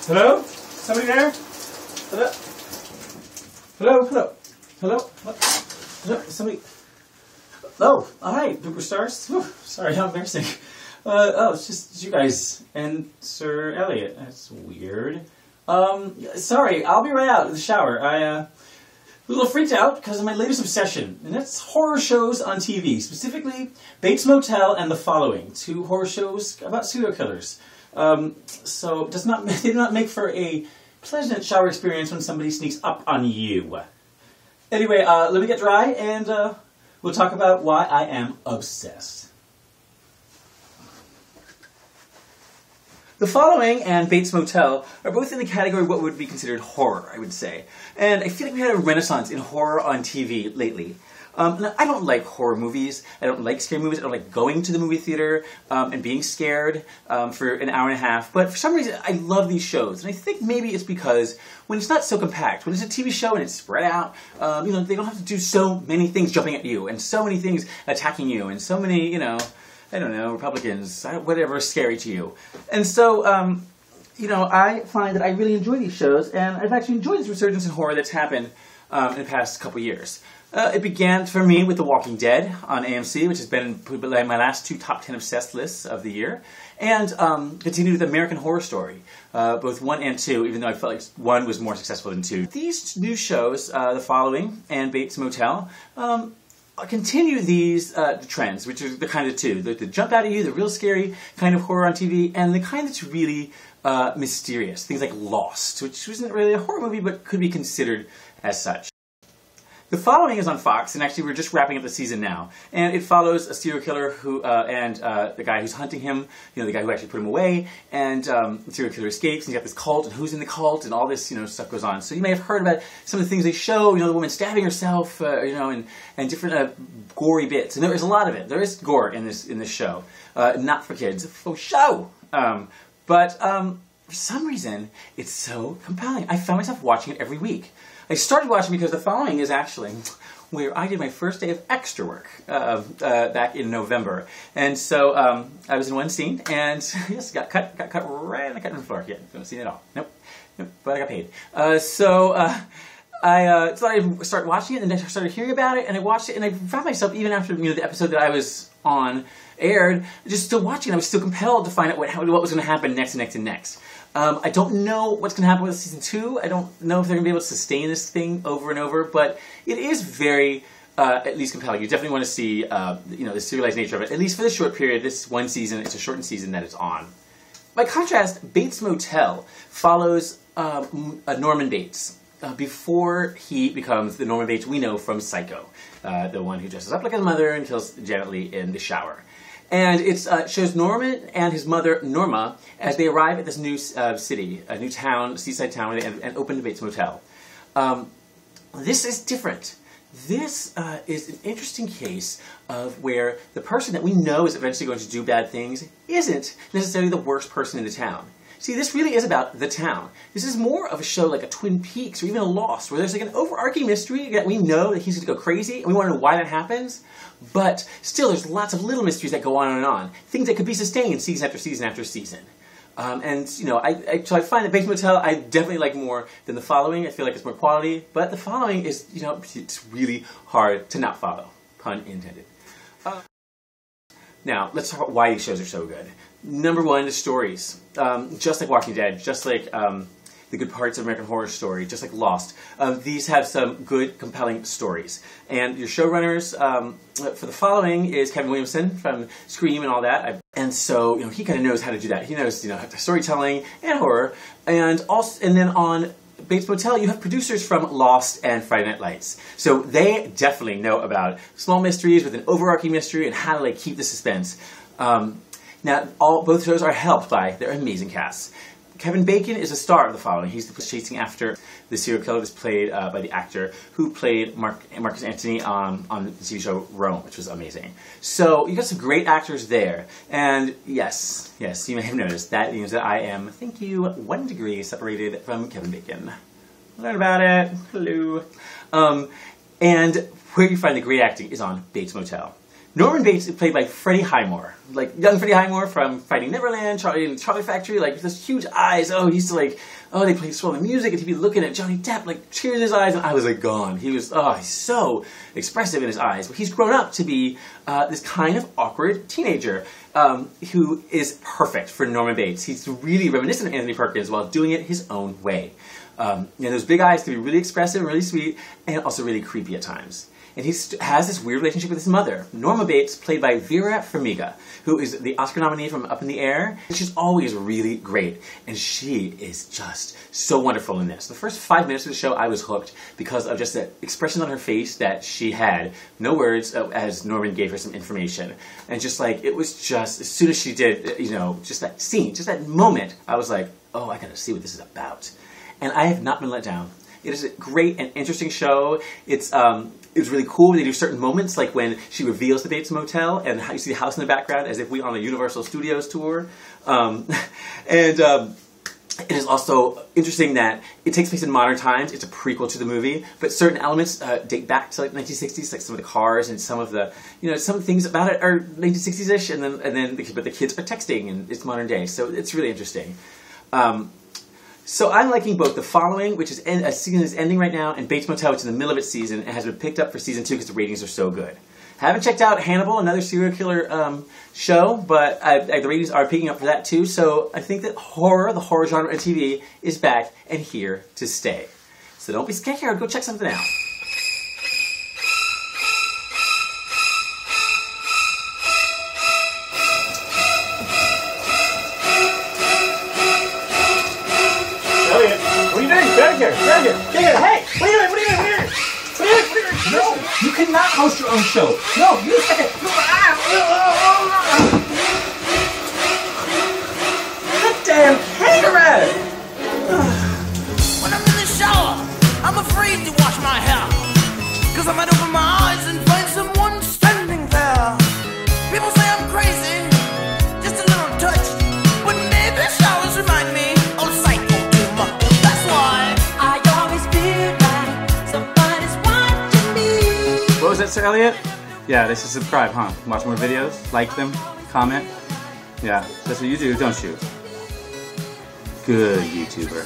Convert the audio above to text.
Hello? Somebody there? Hello? Hello? Hello? Hello? What? Hello? Somebody? Oh, alright, superstars. Whew, sorry, how embarrassing. It's just you guys and Sir Elliot. That's weird. Sorry, I'll be right out in the shower. I'm a little freaked out because of my latest obsession, and that's horror shows on TV, specifically Bates Motel and The Following, two horror shows about serial killers. So they do not make for a pleasant shower experience when somebody sneaks up on you. Anyway, let me get dry and we'll talk about why I am obsessed. The Following and Bates Motel are both in the category of what would be considered horror, I would say. And I feel like we had a renaissance in horror on TV lately. Now, I don't like horror movies. I don't like scary movies. I don't like going to the movie theater and being scared for an hour and a half. But for some reason, I love these shows. And I think maybe it's because when it's not so compact, when it's a TV show and it's spread out, they don't have to do so many things jumping at you and so many things attacking you and so many, I don't know, Republicans, whatever is scary to you. And so, I find that I really enjoy these shows, and I've actually enjoyed this resurgence in horror that's happened in the past couple years. It began for me with The Walking Dead on AMC, which has been my last two top 10 obsessed lists of the year, and continued with American Horror Story, both 1 and 2, even though I felt like 1 was more successful than 2. These new shows, The Following and Bates Motel, continue these trends, which are the kind of two. The jump out at you, the real scary kind of horror on TV, and the kind that's really mysterious. Things like Lost, which isn't really a horror movie, but could be considered as such. The Following is on Fox, and actually we're just wrapping up the season now. And it follows a serial killer who and the guy who's hunting him, the guy who actually put him away, and the serial killer escapes, and you got this cult, and who's in the cult, and all this, stuff goes on. So you may have heard about some of the things they show, the woman stabbing herself, and different gory bits. And there is a lot of it. There is gore in this show. Not for kids. It's a faux show. But for some reason, it's so compelling. I found myself watching it every week. I started watching because The Following is actually where I did my first day of extra work back in November. And so I was in one scene, and yes, got cut right on the floor. Yeah, don't see it at all. Nope, but I got paid. So I started watching it, and then I started hearing about it, and I watched it, and I found myself, even after the episode that I was on aired, just still watching. I was still compelled to find out what was going to happen next. I don't know what's going to happen with season 2. I don't know if they're going to be able to sustain this thing over and over, but it is very, at least compelling. You definitely want to see, the serialized nature of it. At least for this short period, this one season, it's a shortened season that it's on. By contrast, Bates Motel follows Norman Bates before he becomes the Norman Bates we know from Psycho, the one who dresses up like his mother and kills Janet Leigh in the shower. And it shows Norman and his mother, Norma, as they arrive at this new city, a new town, seaside town, and open the Bates Motel. This is different. This is an interesting case of where the person that we know is eventually going to do bad things isn't necessarily the worst person in the town. See, this really is about the town. This is more of a show like a Twin Peaks or even a Lost, where there's like an overarching mystery that we know that he's going to go crazy, and we want to know why that happens. But still, there's lots of little mysteries that go on and on. Things that could be sustained season after season after season. So I find that Bates Motel I definitely like more than The Following. I feel like it's more quality. But The Following is, it's really hard to not follow. Pun intended. Now, let's talk about why these shows are so good. Number one, the stories. Just like Walking Dead, just like the good parts of American Horror Story, just like Lost. These have some good, compelling stories. And your showrunners for The Following is Kevin Williamson from Scream and all that. And so, he kind of knows how to do that. He knows, storytelling and horror. And then on Bates Motel, you have producers from Lost and Friday Night Lights. So they definitely know about small mysteries with an overarching mystery and how to keep the suspense. Now, both shows are helped by their amazing casts. Kevin Bacon is a star of The Following. He's chasing after the serial killer that's played by the actor who played Marcus Antony on the TV show Rome, which was amazing. So you got some great actors there. And yes, you may have noticed that means that I am, 1 degree separated from Kevin Bacon. Learn about it. Hello. And where you find the great acting is on Bates Motel. Norman Bates is played by Freddie Highmore, like young Freddie Highmore from Finding Neverland, Charlie Factory, like those huge eyes. Oh, he used to like, oh, they play swelling music, and he'd be looking at Johnny Depp, like tears in his eyes, and I was like gone. He was, oh, he's so expressive in his eyes. But he's grown up to be this kind of awkward teenager who is perfect for Norman Bates. He's really reminiscent of Anthony Perkins while doing it his own way. Those big eyes can be really expressive and really sweet, and also really creepy at times. And he has this weird relationship with his mother, Norma Bates, played by Vera Farmiga, who is the Oscar nominee from Up in the Air. She's always really great, and she is just so wonderful in this. The first 5 minutes of the show, I was hooked because of just the expression on her face that she had. No words, as Norman gave her some information. And just like, it was just, as soon as she did, you know, just that scene, just that moment, I was like, oh, I gotta see what this is about. And I have not been let down. It is a great and interesting show. It was really cool when they do certain moments, like when she reveals the Bates Motel and how you see the house in the background as if we on a Universal Studios tour. It is also interesting that it takes place in modern times. It's a prequel to the movie, but certain elements date back to like 1960s, like some of the cars and some of the, you know, some of the things about it are 1960s-ish, but the kids are texting and it's modern day. So it's really interesting. So I'm liking both The Following, which is a season is ending right now, and Bates Motel, which is in the middle of its season and has been picked up for season 2 because the ratings are so good. Haven't checked out Hannibal, another serial killer show, but the ratings are picking up for that too. So I think that horror, the horror genre on TV, is back and here to stay. So don't be scared. Go check something out. Hey! What are you doing? No! You cannot host your own show. No! You second! Goddamn hater! When I'm in the shower, I'm afraid to wash my hair, 'cause I might open my eyes and find someone standing there. People say I'm crazy, just a little touch, but maybe showers remind me of psycho too much. That's why I always feel like somebody's watching me. What was that, Sir Elliot? Yeah, they should subscribe, huh? Watch more videos, like them, comment. Yeah, that's what you do, don't you? Good YouTuber.